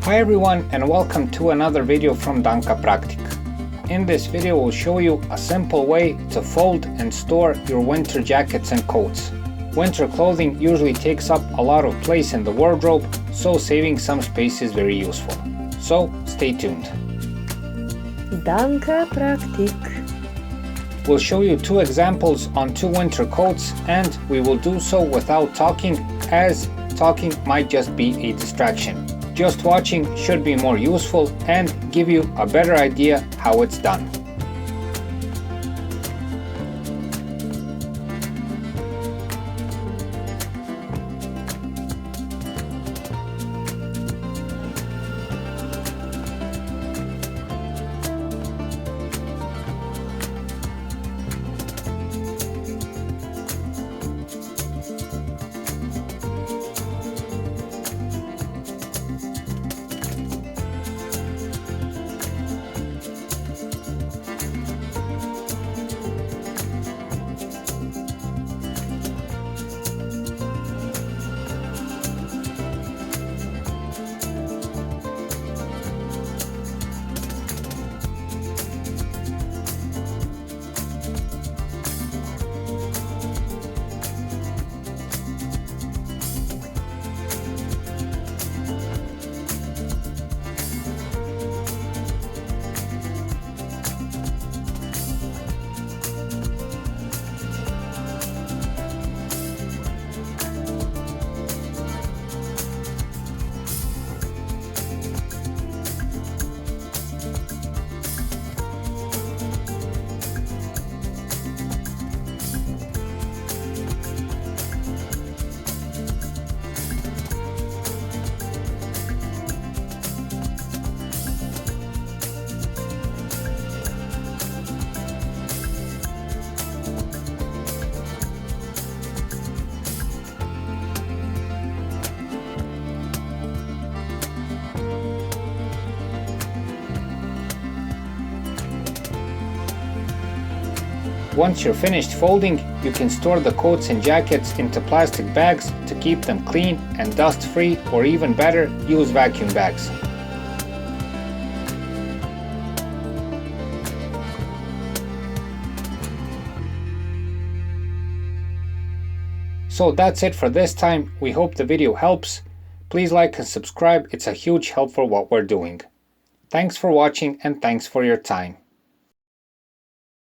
Hi everyone and welcome to another video from Danka Praktik. In this video we'll show you a simple way to fold and store your winter jackets and coats. Winter clothing usually takes up a lot of place in the wardrobe, so saving some space is very useful. So stay tuned. Danka Praktik. We'll show you two examples on two winter coats, and we will do so without talking, as talking might just be a distraction. Just watching should be more useful and give you a better idea how it's done. Once you're finished folding, you can store the coats and jackets into plastic bags to keep them clean and dust-free, or even better, use vacuum bags. So that's it for this time. We hope the video helps. Please like and subscribe, it's a huge help for what we're doing. Thanks for watching and thanks for your time.